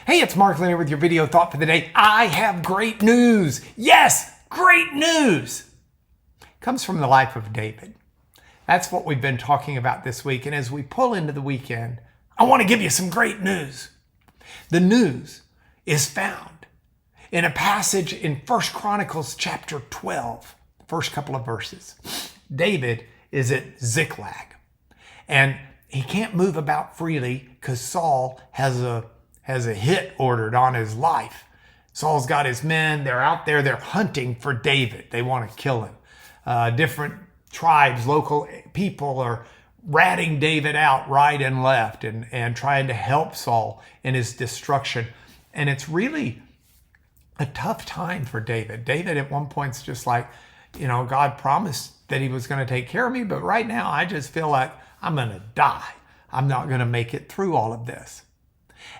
Hey, it's Mark Leonard with your video thought for the day. I have great news. Yes, great news. It comes from the life of David. That's what we've been talking about this week. And as we pull into the weekend, I want to give you some great news. The news is found in a passage in 1 Chronicles chapter 12, the first couple of verses. David is at Ziklag, and he can't move about freely because Saul has a hit ordered on his life. Saul's got his men. They're out there. They're hunting for David. They want to kill him. Different tribes, local people are ratting David out right and left and trying to help Saul in his destruction. And it's really a tough time for David. David at one point's just like, God promised that he was going to take care of me, but right now I just feel like I'm going to die. I'm not going to make it through all of this.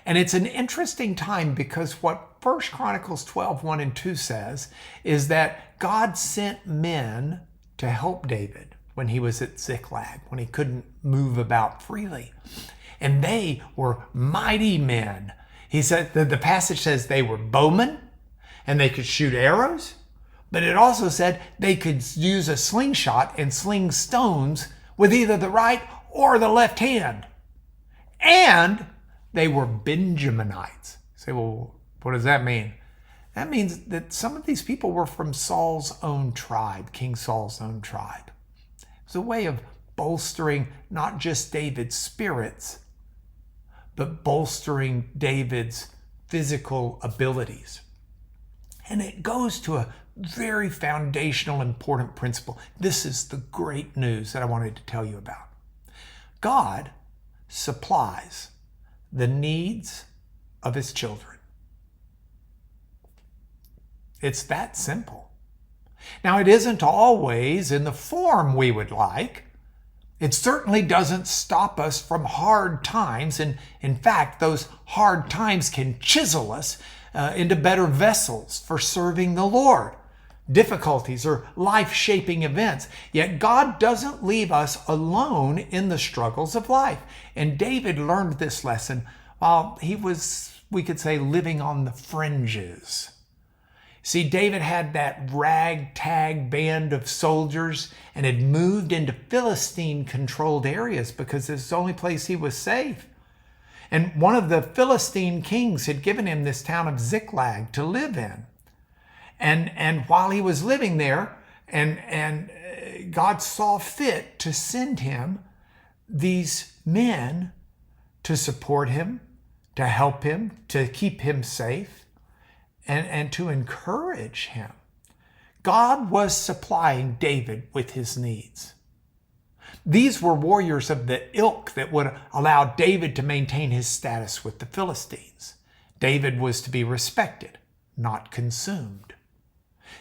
And it's an interesting time because what 1 Chronicles 12, 1 and 2 says is that God sent men to help David when he was at Ziklag, when he couldn't move about freely. And they were mighty men. He said that the passage says they were bowmen and they could shoot arrows, but it also said they could use a slingshot and sling stones with either the right or the left hand. And they were Benjaminites. You say, well, what does that mean? That means that some of these people were from Saul's own tribe, King Saul's own tribe. It was a way of bolstering not just David's spirits, but bolstering David's physical abilities. And it goes to a very foundational, important principle. This is the great news that I wanted to tell you about. God supplies the needs of his children. It's that simple. Now, it isn't always in the form we would like. It certainly doesn't stop us from hard times. And in fact, those hard times can chisel us into better vessels for serving the Lord. Difficulties or life-shaping events. Yet God doesn't leave us alone in the struggles of life. And David learned this lesson while he was, we could say, living on the fringes. See, David had that ragtag band of soldiers and had moved into Philistine-controlled areas because it's the only place he was safe. And one of the Philistine kings had given him this town of Ziklag to live in. And while he was living there, and God saw fit to send him these men to support him, to help him, to keep him safe, and to encourage him. God was supplying David with his needs. These were warriors of the ilk that would allow David to maintain his status with the Philistines. David was to be respected, not consumed.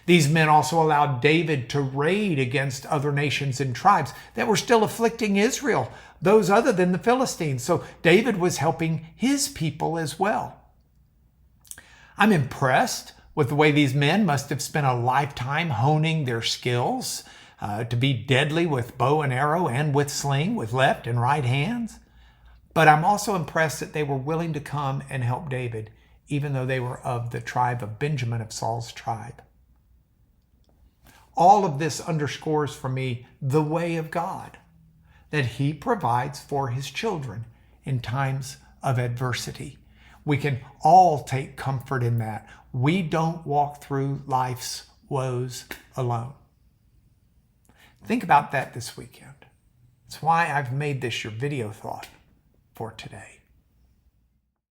These men also allowed David to raid against other nations and tribes that were still afflicting Israel, those other than the Philistines. So David was helping his people as well. I'm impressed with the way these men must have spent a lifetime honing their skills to be deadly with bow and arrow and with sling, with left and right hands. But I'm also impressed that they were willing to come and help David, even though they were of the tribe of Benjamin, of Saul's tribe. All of this underscores for me the way of God, that he provides for his children in times of adversity. We can all take comfort in that. We don't walk through life's woes alone. Think about that this weekend. That's why I've made this your video thought for today.